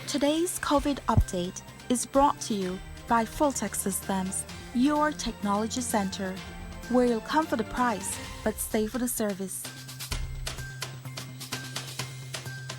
Today's COVID update is brought to you by Fulltech Systems, your technology center, where you'll come for the price but stay for the service.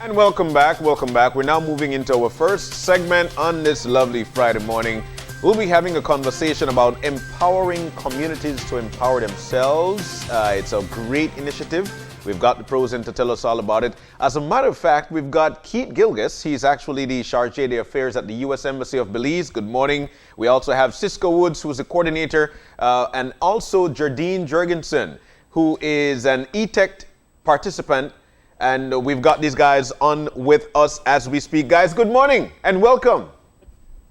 And welcome back. We're now moving into our first segment on this lovely Friday morning. We'll be having a conversation about empowering communities to empower themselves. It's a great initiative. We've got the president to tell us all about it. As a matter of fact, we've got Keith Gilgis. He's actually the Chargé d'Affaires at the U.S. Embassy of Belize. Good morning. We also have Cisco Woods, who's the coordinator, and also Jardine Jurgensen, who is an ETEC participant. And we've got these guys on with us as we speak. Guys, good morning and welcome.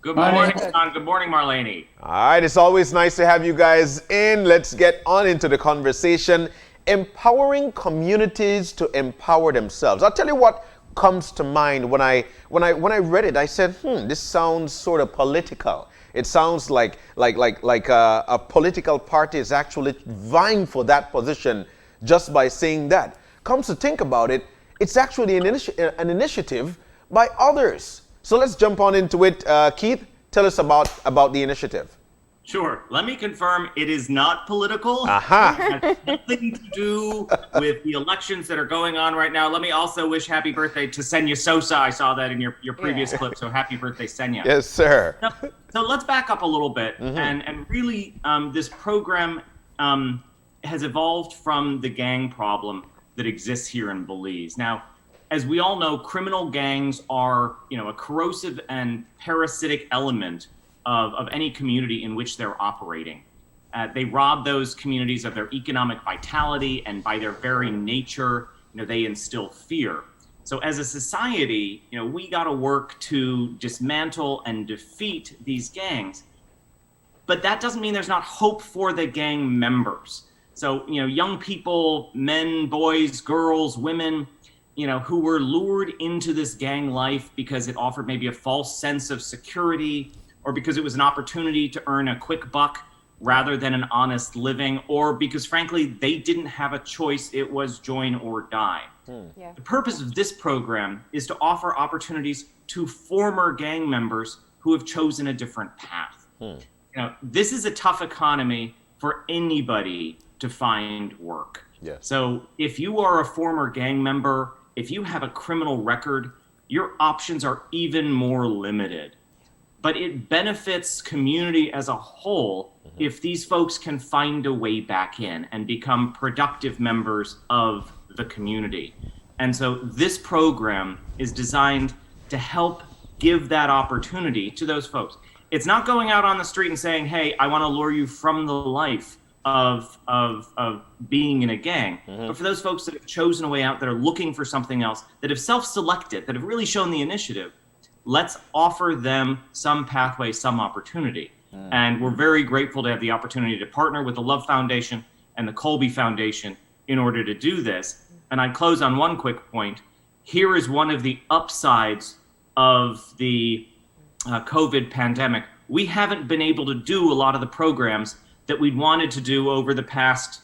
Good morning, Son. Good morning, Marlene. All right, it's always nice to have you guys in. Let's get on into the conversation. Empowering communities to empower themselves. I'll tell you what comes to mind when I read it. I said, this sounds sort of political. It sounds like a political party is actually vying for that position just by saying that. Comes to think about it, it's actually an initiative by others. So let's jump on into it. Keith, tell us about the initiative. Sure. Let me confirm it is not political. Aha. It has nothing to do with the elections that are going on right now. Let me also wish happy birthday to Senya Sosa. I saw that in your previous clip, so happy birthday, Senya. Yes, sir. So let's back up a little bit. And really, this program has evolved from the gang problem that exists here in Belize. Now, as we all know, criminal gangs are, a corrosive and parasitic element of any community in which they're operating. They rob those communities of their economic vitality, and by their very nature, they instill fear. So as a society, we got to work to dismantle and defeat these gangs. But that doesn't mean there's not hope for the gang members. So, young people, men, boys, girls, women, who were lured into this gang life because it offered maybe a false sense of security, or because it was an opportunity to earn a quick buck rather than an honest living, or because, frankly, they didn't have a choice. It was join or die. Yeah. The purpose of this program is to offer opportunities to former gang members who have chosen a different path. This is a tough economy for anybody to find work. Yes. So if you are a former gang member, if you have a criminal record, your options are even more limited. But it benefits community as a whole if these folks can find a way back in and become productive members of the community. And so this program is designed to help give that opportunity to those folks. It's not going out on the street and saying, hey, I want to lure you from the life of being in a gang. But for those folks that have chosen a way out, that are looking for something else, that have self-selected, that have really shown the initiative, let's offer them some pathway, some opportunity. And we're very grateful to have the opportunity to partner with the Love Foundation and the Colby Foundation in order to do this. And I'd close on one quick point. Here is one of the upsides of the COVID pandemic. We haven't been able to do a lot of the programs that we'd wanted to do over the past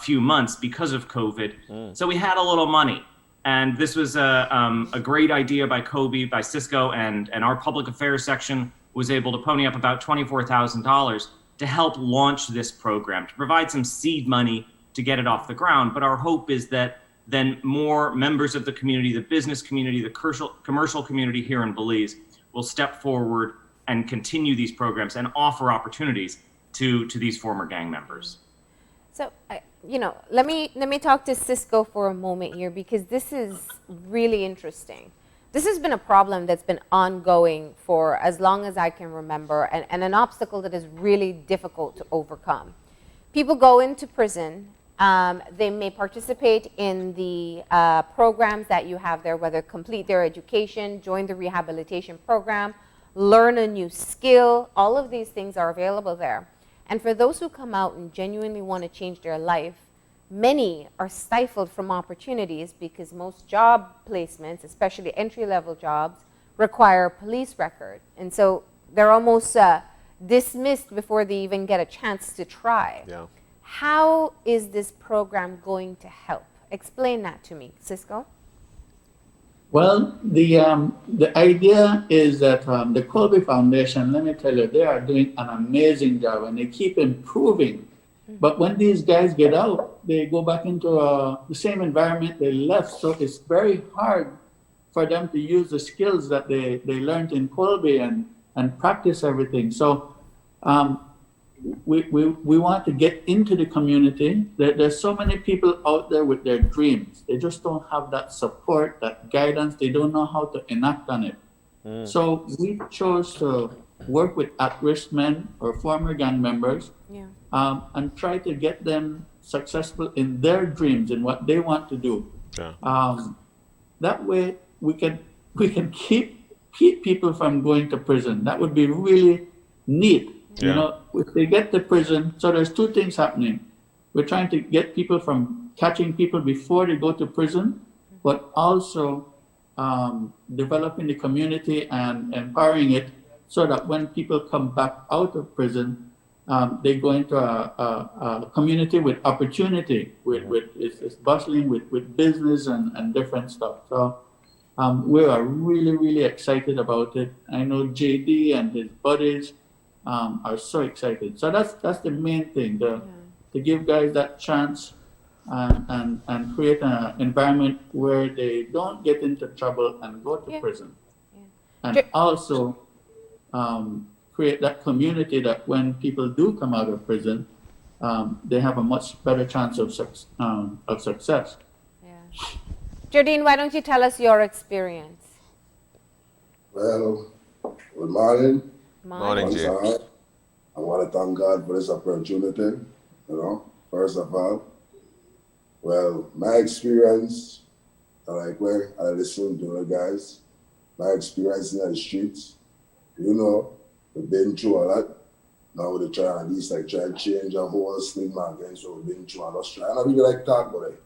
few months because of COVID. So we had a little money. And this was a great idea by Kobe, by Cisco, and our public affairs section was able to pony up about $24,000 to help launch this program, to provide some seed money to get it off the ground. But our hope is that then more members of the community, the business community, the commercial community here in Belize will step forward and continue these programs and offer opportunities to these former gang members. So, let me talk to Cisco for a moment here, because this is really interesting. This has been a problem that's been ongoing for as long as I can remember, and an obstacle that is really difficult to overcome. People go into prison. They may participate in the programs that you have there, whether complete their education, join the rehabilitation program, learn a new skill. All of these things are available there. And for those who come out and genuinely want to change their life, many are stifled from opportunities because most job placements, especially entry-level jobs, require a police record. And so they're almost dismissed before they even get a chance to try. Yeah. How is this program going to help? Explain that to me, Cisco. Well, the idea is that the Colby Foundation, let me tell you, they are doing an amazing job and they keep improving. But when these guys get out, they go back into the same environment they left. So it's very hard for them to use the skills that they learned in Colby and practice everything. So um, we want to get into the community. There's so many people out there with their dreams. They just don't have that support, that guidance. They don't know how to enact on it. So we chose to work with at-risk men or former gang members Yeah. and try to get them successful in their dreams and what they want to do. Yeah. That way we can keep people from going to prison. That would be really neat. Yeah. You know, if they get to prison, so there's two things happening. We're trying to get people from catching people before they go to prison, but also developing the community and empowering it so that when people come back out of prison, they go into a community with opportunity, it's bustling with business and different stuff. So we are really, really excited about it. I know JD and his buddies are so excited. So that's the main thing, to give guys that chance and create an environment where they don't get into trouble and go to prison. And also create that community that when people do come out of prison, they have a much better chance of success. Yeah. Jardine, why don't you tell us your experience? Well, good morning. Morning, Once Jay. again, I want to thank God for this opportunity. First of all, well, my experience, like where I listen to the guys, my experience in the streets, we've been through a lot. Now we're trying at least try to change the whole stigma against what we've been through and us trying. I don't really like talk about it.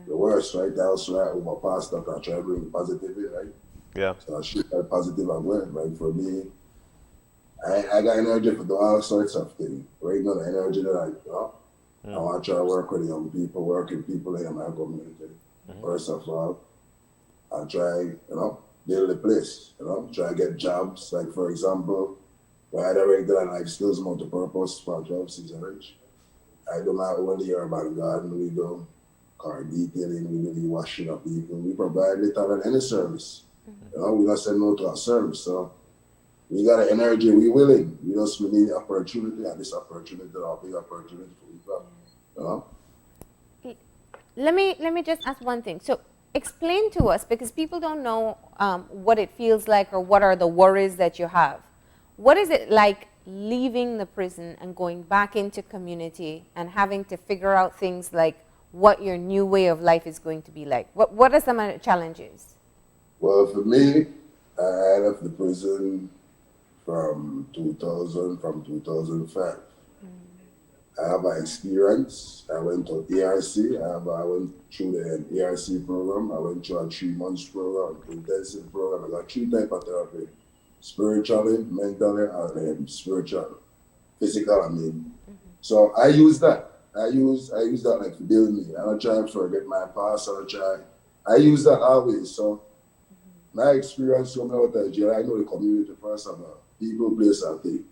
The worst, right? That's right. With my pastor, I try to bring positivity, right? Yeah. So I shoot that positive and word. Like for me, I got energy for doing all sorts of things. Right now, the energy that I want to try to work with young people, work with people in my community. First of all, I try, build a place, try to get jobs. Like for example, when I had a regular life skills multi-purpose for job season rich. I do my own urban garden, we do car detailing, we do the washing of people. We provide little and any service. We don't say no to our service. So we got the energy, we willing. We need the opportunity, and this opportunity is a big opportunity for people. Let me just ask one thing. So explain to us, because people don't know what it feels like or what are the worries that you have. What is it like leaving the prison and going back into community and having to figure out things like what your new way of life is going to be like? What are some of the challenges? Well, for me, I left the prison from 2005. I have an experience. I went to ERC. I went through the ERC program. I went through a 3 months program, intensive program. I got 3 types of therapy: spiritually, mentally, and spiritual, physical. So I use that. I use that like to build me. I don't try to forget my past. I use that always. So my experience coming out of jail, I know the community first of all. People, place, and thing.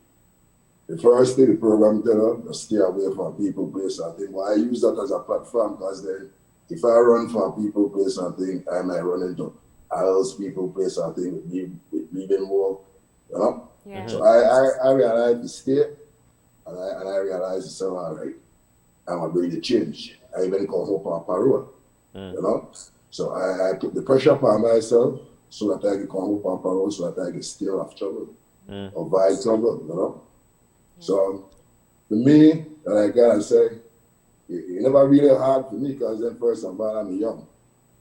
The first thing the program tell us, stay away from people, place, and thing. Well, I use that as a platform because then if I run from people, place, and thing, I might run into else people, place, and thing with living more, Yeah. So I realized to stay, and I realized it's all right. I'm going to bring the change. I even come home on parole, So I put the pressure upon myself so that I can come home on parole, so that I can stay off trouble. Avoid trouble, So for me, like I gotta say, it never really hard for me because then first of all, I'm young.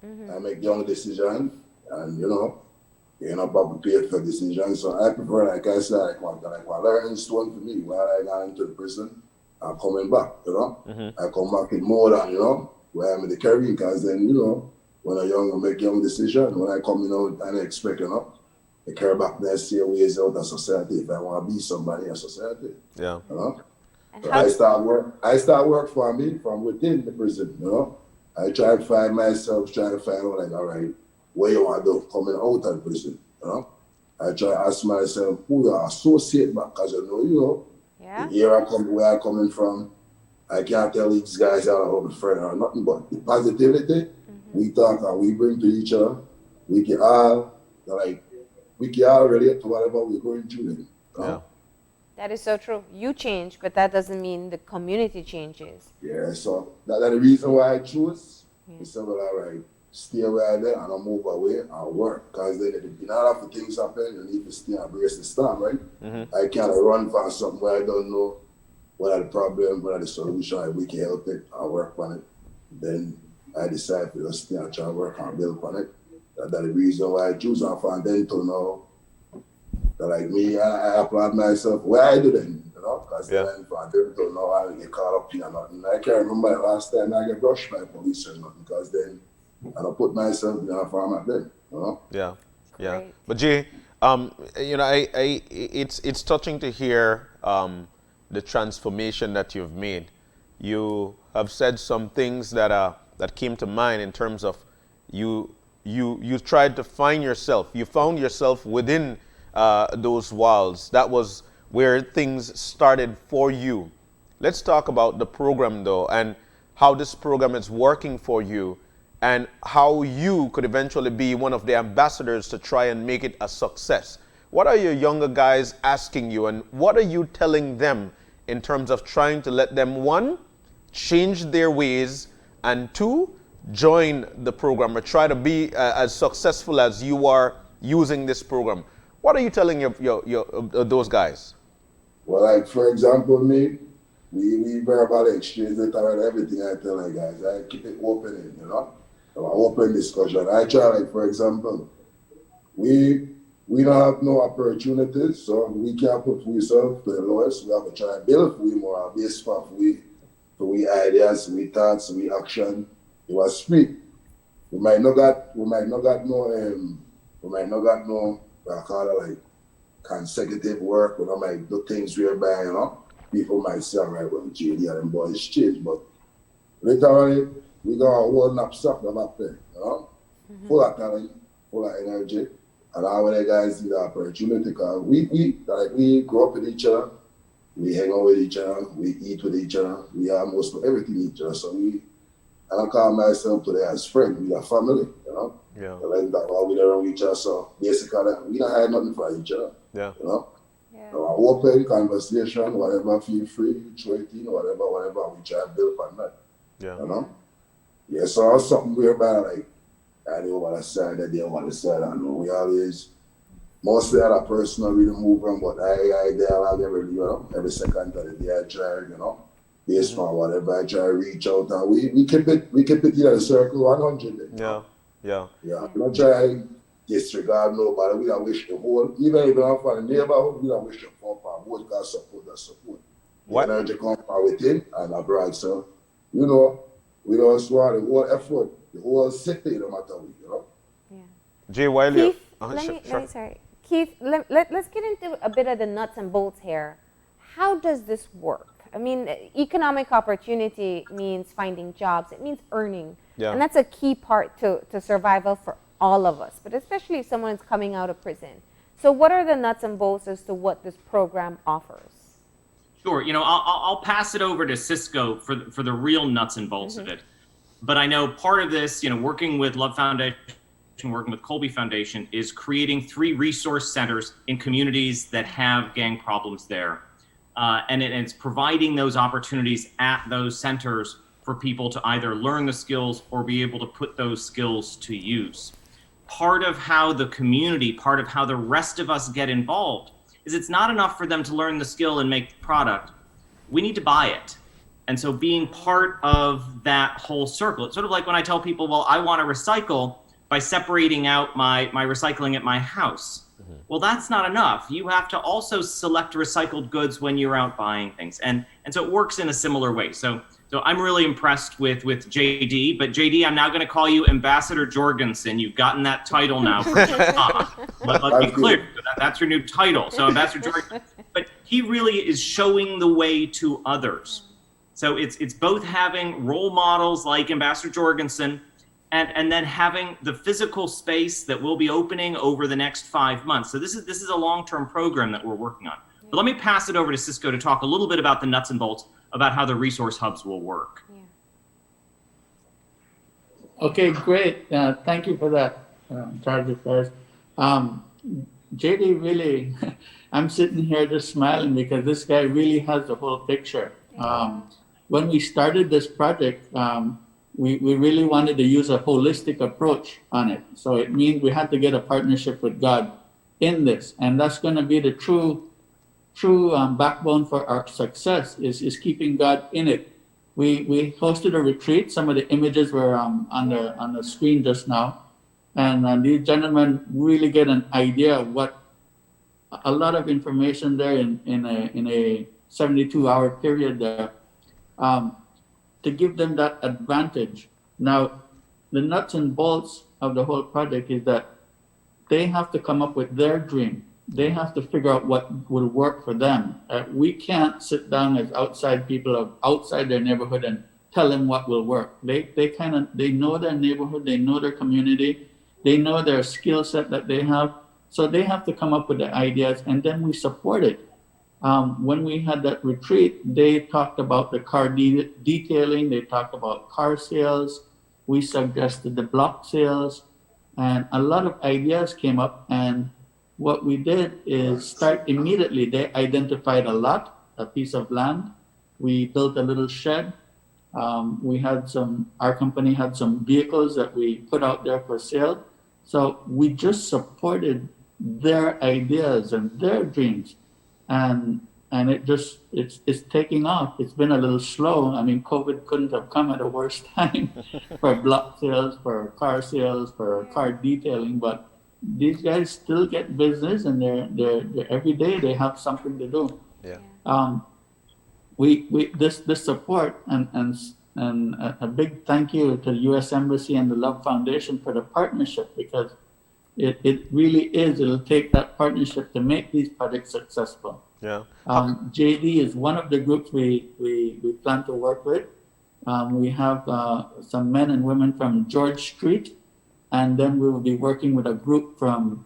I make young decisions and you're not prepared for decisions. So I prefer, like I said, like one learning stone for me while I got into the prison. I'm coming back, I come back with more than, where I'm in the Caribbean because then, when I'm young, I make young decisions. When I come out, I expect, I care back there, see ways out of society if I want to be somebody in society. Yeah. So I start work for me from within the prison, I try to find myself, try to find out like, all right, what you want to do coming out of prison, you know? I try to ask myself who you associate back, because Yeah. here I come, where I coming from. I can't tell these guys out of a friend or nothing, but the positivity we talk and we bring to each other, we can all relate to whatever we're going through. You know? Yeah. That is so true. You change, but that doesn't mean the community changes. Yeah, so that's the reason why I choose. It's so all right, stay right there and I move away and work. Because then if you not have the things happen, you need to stay and brace the storm, right? I can't run for something where I don't know what are the problem, what are the solution, and we can help it and work on it. Then I decide to just stay and try to work and build on it. That's the reason why I choose and from then to now. That like me, I applaud myself. What I do then, you know, because then from then to now I get caught up in nothing. I can't remember the last time I get brushed by police or nothing, because then I don't put myself in a format then, you know. Yeah, yeah. Great. But Jay, you know, it's touching to hear the transformation that you've made. You have said some things that came to mind in terms of you tried to find yourself. You found yourself within those walls. That was where things started for you. Let's talk about the program though, and how this program is working for you, and how you could eventually be one of the ambassadors to try and make it a success. What are your younger guys asking you, and what are you telling them in terms of trying to let them, one, change their ways, and two, join the program or try to be as successful as you are using this program? What are you telling those guys? Well, like for example, me, we verbally exchange it and everything. I tell my guys, I keep it open, you know, so open discussion. I try, like for example, we don't have no opportunities, so we can't put ourselves to the lowest. We have to try to build for we more based off we ideas, we thoughts, we action. It was free. We might not got no I call it like consecutive work. We might do things whereby, you know, people might say, all right, well, JD and them boys change, but literally we got a whole knapsack up there, you know, full of talent, full of energy. And all of the guys need the opportunity, because we grow up with each other, we hang out with each other, we eat with each other, we almost do everything with each other. So I don't call myself today as friends, we are family, you know. Yeah. Like that, we don't know each other, so basically we don't hide nothing for each other. Yeah. You know? Yeah. So open conversation, whatever, feel free, throw it in, whatever, we try to build on that. Yeah. You know? Yeah, so it's something whereby like I know what I said, I did what I said, I know we always mostly at a personal really move on, but I dialogue every second of the day I try, you know, based on whatever I try to reach out, and we keep it in a circle 100. Yeah. Yeah. Yeah, we don't try to disregard nobody. We don't wish the whole, even if we're from the neighborhood, we don't wish to come from both guys support. What? The energy come from within and abroad. So, you know, we don't swear the whole effort, the whole city, no matter what, you know. Yeah. Jay, while Keith, you Keith, let's get into a bit of the nuts and bolts here. How does this work? I mean, economic opportunity means finding jobs. It means earning. Yeah. And that's a key part to survival for all of us, but especially if someone is coming out of prison. So what are the nuts and bolts as to what this program offers? Sure. You know, I'll pass it over to Cisco for the real nuts and bolts of it. But I know part of this, you know, working with Love Foundation, working with Colby Foundation, is creating 3 resource centers in communities that have gang problems there. And it's providing those opportunities at those centers for people to either learn the skills or be able to put those skills to use. Part of how the community, part of how the rest of us get involved is it's not enough for them to learn the skill and make the product. We need to buy it. And so being part of that whole circle, it's sort of like when I tell people, well, I want to recycle by separating out my recycling at my house. Well, that's not enough. You have to also select recycled goods when you're out buying things. And so it works in a similar way. So I'm really impressed with JD, but JD, I'm now going to call you Ambassador Jorgensen. You've gotten that title now for let's be clear, that's your new title. So Ambassador Jorgensen, but he really is showing the way to others. So it's both having role models like Ambassador Jorgensen and then having the physical space that we'll be opening over the next 5 months. So this is a long-term program that we're working on. But let me pass it over to Cisco to talk a little bit about the nuts and bolts about how the resource hubs will work. Yeah. Okay, great. Thank you for that, Charlie first. JD really, I'm sitting here just smiling because this guy really has the whole picture. When we started this project, we really wanted to use a holistic approach on it. So it means we had to get a partnership with God in this. And that's going to be the true backbone for our success is keeping God in it. We hosted a retreat. Some of the images were on the screen just now. And these gentlemen really get an idea of what a lot of information there in a 72-hour period there to give them that advantage. Now, the nuts and bolts of the whole project is that they have to come up with their dream. They have to figure out what will work for them. We can't sit down as outside people outside their neighborhood and tell them what will work. They know their neighborhood, they know their community, they know their skill set that they have. So they have to come up with the ideas, and then we support it. When we had that retreat, they talked about the car detailing, they talked about car sales, we suggested the block sales, and a lot of ideas came up. And what we did is start immediately. They identified a piece of land. We built a little shed. Our company had some vehicles that we put out there for sale. So we just supported their ideas and their dreams. And it's taking off. It's been a little slow. I mean, COVID couldn't have come at a worse time for block sales, for car sales, for car detailing, but these guys still get business, and they're every day they have something to do. Yeah. This support and a big thank you to the U.S. Embassy and the Love Foundation for the partnership, because it really is. It'll take that partnership to make these projects successful. Yeah. JD is one of the groups we plan to work with. We have some men and women from George Street, and then we will be working with a group from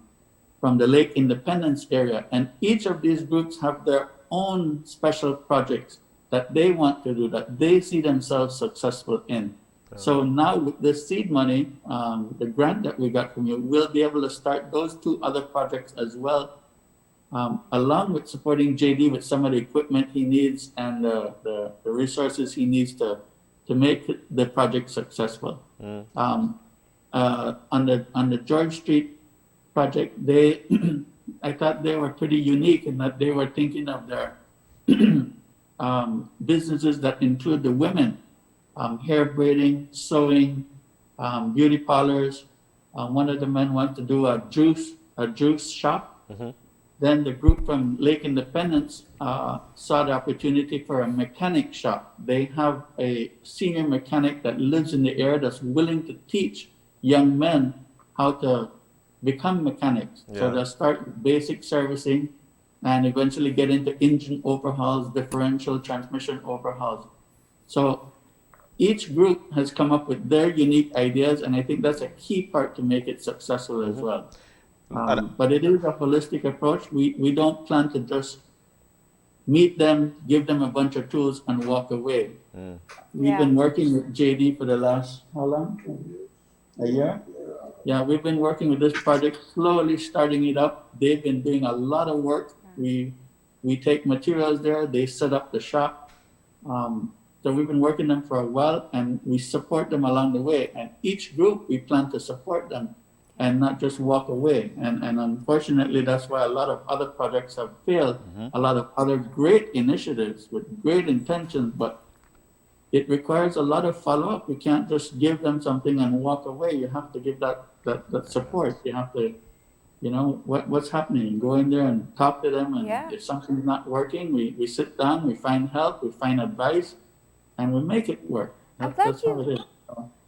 the Lake Independence area. And each of these groups have their own special projects that they want to do, that they see themselves successful in. So now with this seed money, the grant that we got from you, we'll be able to start those 2 other projects as well, along with supporting JD with some of the equipment he needs and the resources he needs to make the project successful. On the George Street project, I thought they were pretty unique in that they were thinking of their businesses that include the women, hair braiding, sewing, beauty parlors. One of the men wanted to do a juice shop. Mm-hmm. Then the group from Lake Independence saw the opportunity for a mechanic shop. They have a senior mechanic that lives in the area that's willing to teach young men how to become mechanics. Yeah. So they'll start basic servicing and eventually get into engine overhauls, differential transmission overhauls. So each group has come up with their unique ideas, and I think that's a key part to make it successful as well. But it is a holistic approach. We don't plan to just meet them, give them a bunch of tools, and walk away. We've been working with JD for the last, how long? A year? Yeah, we've been working with this project, slowly starting it up. They've been doing a lot of work. We take materials there, they set up the shop. So we've been working them for a while, and we support them along the way. And each group, we plan to support them and not just walk away. And unfortunately, that's why a lot of other projects have failed. A lot of other great initiatives with great intentions, but it requires a lot of follow-up. You can't just give them something and walk away. You have to give that support. You have to, what's happening? Go in there and talk to them. And if something's not working, we sit down, we find help, we find advice, and we make it work. That's how it is.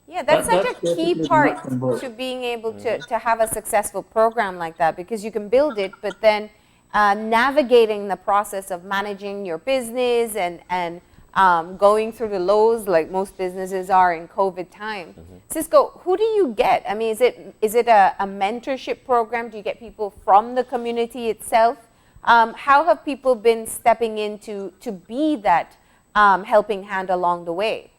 Yeah, that's such a key part to being able to have a successful program like that, because you can build it, but then navigating the process of managing your business and going through the lows like most businesses are in COVID time. Cisco, who do you get? I mean, is it a mentorship program? Do you get people from the community itself? How have people been stepping in to be that helping hand along the way?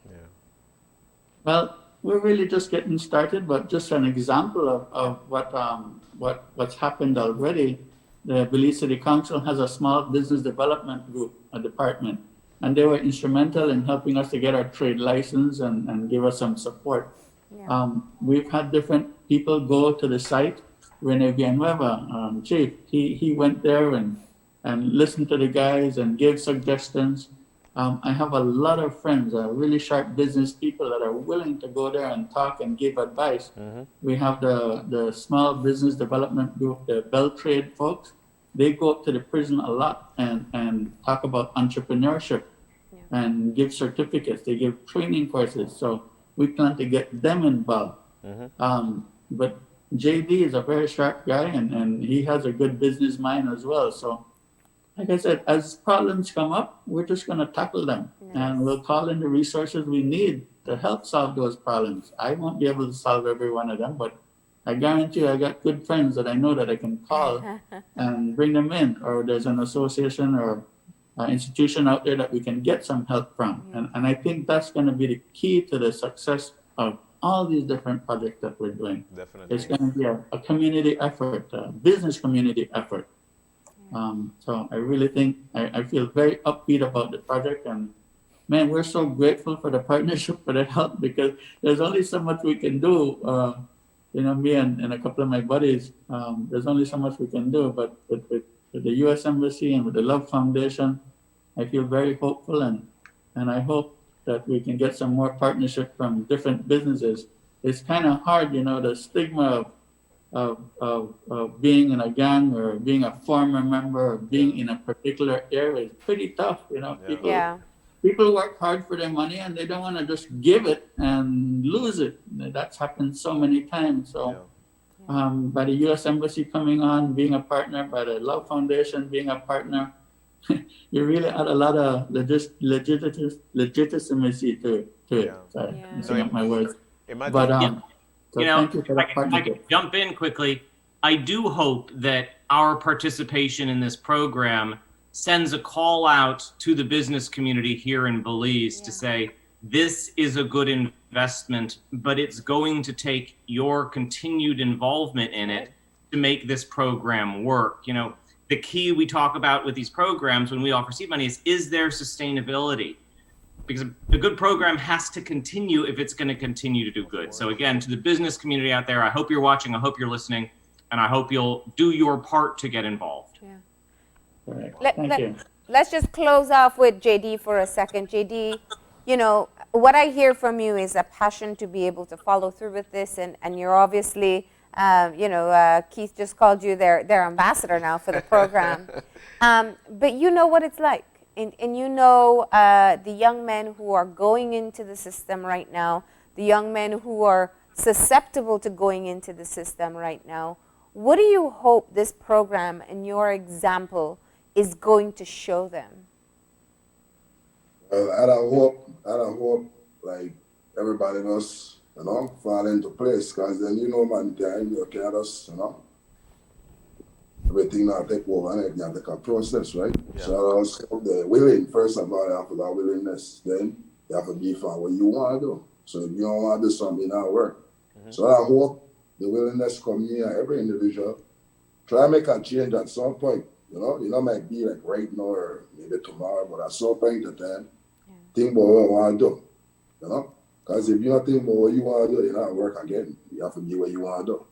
Well, we're really just getting started, but just an example of what's happened already. The Belize City Council has a small business development group, a department, and they were instrumental in helping us to get our trade license and give us some support. Yeah. We've had different people go to the site. Rene Villanueva, chief, he went there and listened to the guys and gave suggestions. I have a lot of friends, really sharp business people that are willing to go there and talk and give advice. We have the small business development group, the Bell Trade folks. They go up to the prison a lot and talk about entrepreneurship and give certificates. They give training courses. So we plan to get them involved. But JD is a very sharp guy and he has a good business mind as well. So like I said, as problems come up, we're just going to tackle them and we'll call in the resources we need to help solve those problems. I won't be able to solve every one of them, but I guarantee you I got good friends that I know that I can call and bring them in, or there's an association or institution out there that we can get some help from. And I think that's going to be the key to the success of all these different projects that we're doing. Definitely. It's going to be a community effort, a business community effort. So I really think I feel very upbeat about the project, and man, we're so grateful for the partnership, for the help, because there's only so much we can do. Me and a couple of my buddies, there's only so much we can do, but with the U.S. Embassy and with the Love Foundation, I feel very hopeful, and I hope that we can get some more partnership from different businesses. It's kind of hard, the stigma of being in a gang or being a former member or being in a particular area is pretty tough. People work hard for their money and they don't want to just give it and lose it. That's happened so many times. So by the U.S. Embassy coming on, being a partner, by the Love Foundation being a partner, you really add a lot of legitimacy to it. Sorry, I'm messing up my words. So thank you for that I can jump in quickly. I do hope that our participation in this program sends a call out to the business community here in Belize to say, this is a good investment, but it's going to take your continued involvement in it to make this program work. The key we talk about with these programs when we offer seed money is there sustainability? Because a good program has to continue if it's going to continue to do good. So again, to the business community out there, I hope you're watching, I hope you're listening, and I hope you'll do your part to get involved. Let's just close off with JD for a second. JD, what I hear from you is a passion to be able to follow through with this, and you're obviously, Keith just called you their ambassador now for the program. But you know what it's like. And the young men who are going into the system right now, the young men who are susceptible to going into the system right now, what do you hope this program and your example is going to show them? Well, I don't hope like everybody else, fall into place, because then man, you can't just, everything now take over and you have to take a process, right? Yeah. So also the willing, first of all, you have to have willingness. Then you have to be for what you want to do. So if you don't want to do something, it not work. So I hope the willingness come here, every individual. Try to make a change at some point. Might be like right now or maybe tomorrow, but at some point in time, think about what you want to do. Because if you don't think about what you want to do, you're not work again. You have to be what you want to do.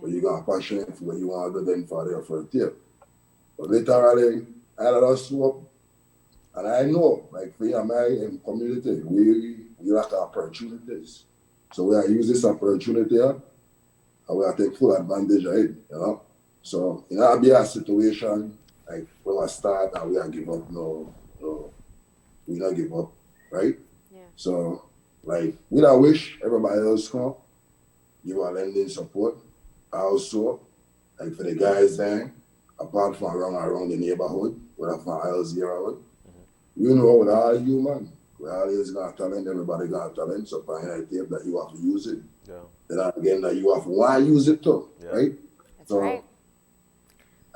But you got passion for what you want to do, then for the first year. But literally, I just hope, and I know, like for my community, we lack opportunities. So we are use this opportunity and we are take full advantage of it, So it'll be a situation like when we start and we are give up, we don't give up, right? Yeah. So like we don't wish everybody else come, give our lending support. Also, like for the guys there, apart from around the neighborhood, whether from LZ Road, with all human, We always got talent, everybody got talent, so by the tape that you have to use it. Yeah. Then again, that you have to want to use it too, Yeah. right? That's So, right.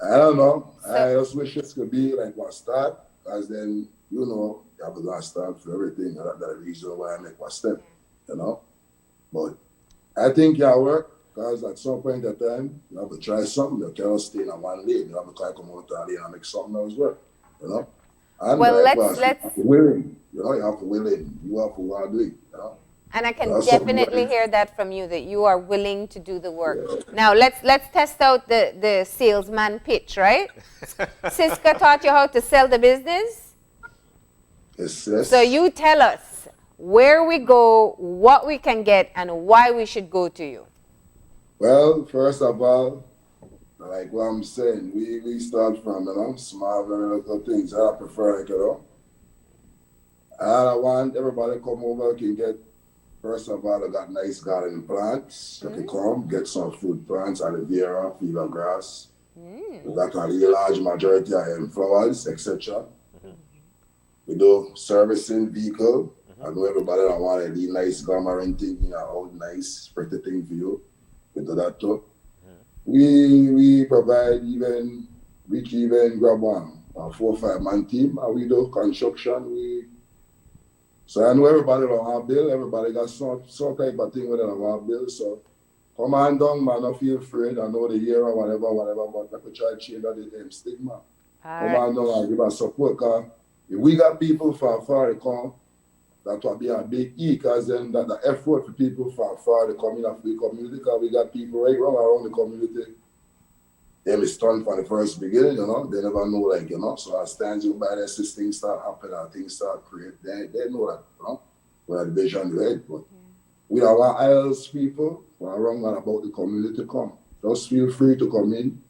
I don't know. So- I just wish this could be like one start, because then, you know, you have to start for everything. That's the reason why I make one step, you know? But I think it'll work, because at some point in time, you have to try something. You cannot stay in one lane. You have to try to come out of lane and make something else work, you know? And Well, likewise, let's- you have to willing. You know, you have to willing. You have to want to do it, you know? And I can That's something definitely that- hear that from you, that you are willing to do the work. Now, let's test out the salesman pitch, right? Siska taught you how to sell the business. Yes. So you tell us where we go, what we can get, and why we should go to you. Well, first of all, like what I'm saying, we start from, you know, small, very little things. I prefer, like, you know, I want everybody come over, can get, first of all, I got nice garden plants. You can come, get some fruit plants, aloe vera, fever grass. We got a really large majority of flowers, etc. We do servicing vehicle. I know everybody that want a really nice glamour thing, you know, old nice, pretty thing for you. We do that too. We provide even, we can even grab one, a 4 or 5 man team, and we do construction. So I know everybody don't have bill, everybody got some type of thing where they don't have bill. So come on down, man, don't feel afraid. I know the year or whatever, but let me try to change that stigma. Come on down and give us support, because if we got people from far to come, that will be a big E, because then that the effort for people from far to come in of the community, because we got people right around the community. Them is done from the first beginning, you know. They never know, like, you know. So as times you buy this, things start happening and things start creating. They know that, you know. We have the vision right. But we don't want else people who are wrong about the community come. Just feel free to come in,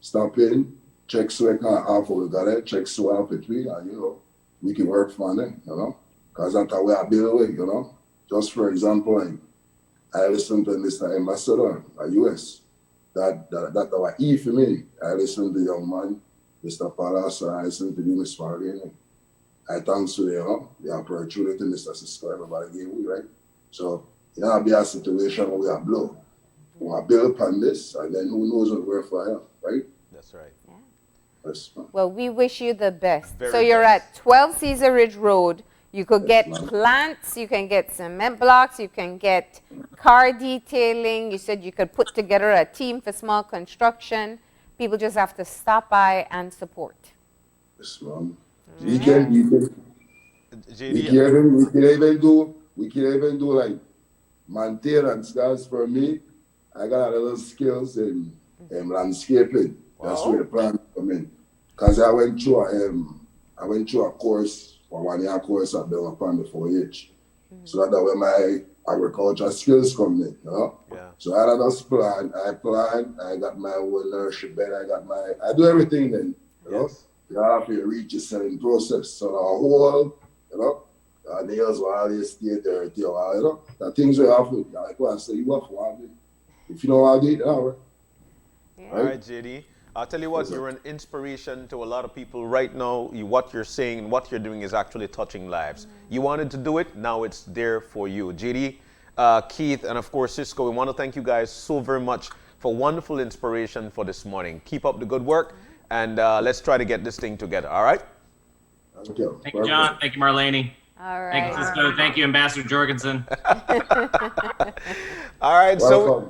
stop in, check so we can half we got it, check so half between, and you know, we can work for them, you know. Because that's how we are built with, you know. Just for example, like, I listened to Mr. Ambassador at US. That our E for me. I listened to the young man, Mr. Palace, and I listened to you, Miss Farley. I thanks to the opportunity Mr. Cisco, everybody gave me, right? So, you know, be a situation where we are blow. We are built upon this, and then who knows what we're for, right? That's right. Yes, Well, we wish you the best. Very So you're best. at 12 Caesar Ridge Road. You could get Yes, ma'am. plants, you can get cement blocks, you can get car detailing. You said you could put together a team for small construction. People just have to stop by and support. Yes, ma'am. We can JD, we can even do like maintenance, guys. For me, I got a little skills in landscaping. That's where the plan come in. Cause I went through a course, for 1 year course at Belmont the 4-H. So that's where my agriculture skills come in, you know? Yeah. So I just plant, I got my own nursery bed, I do everything then, you know? Yes. You have to reach a selling process. So the whole, you know, nails will always stay dirty, or, you know, the things you have to, like what I say, you have to want it. If you don't want to do it, it don't work. All right, JD. I'll tell you what, you're an inspiration to a lot of people right now. What you're saying and what you're doing is actually touching lives. You wanted to do it, now it's there for you. JD, Keith, and of course Cisco, we want to thank you guys so very much for wonderful inspiration for this morning. Keep up the good work, and let's try to get this thing together, all right? Thank you. Thank you, John. Thank you, Marlene. All Thank you, right. Cisco. Thank you, Ambassador Jorgensen. All right, Welcome.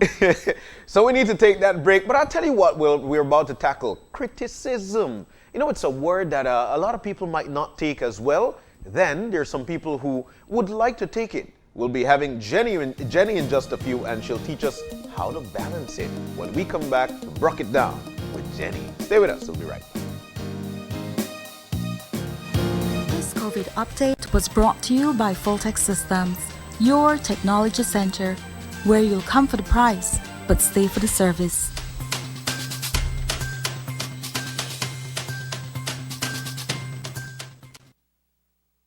so we need to take that break. But I'll tell you what we're about to tackle, criticism. You know, it's a word that a lot of people might not take as well. Then there's some people who would like to take it. We'll be having Jenny in just a few, and she'll teach us how to balance it. When we come back, broke it down with Jenny. Stay with us, we'll be right back. This COVID update was brought to you by Fulltech Systems, your technology center, where you'll come for the price, but stay for the service.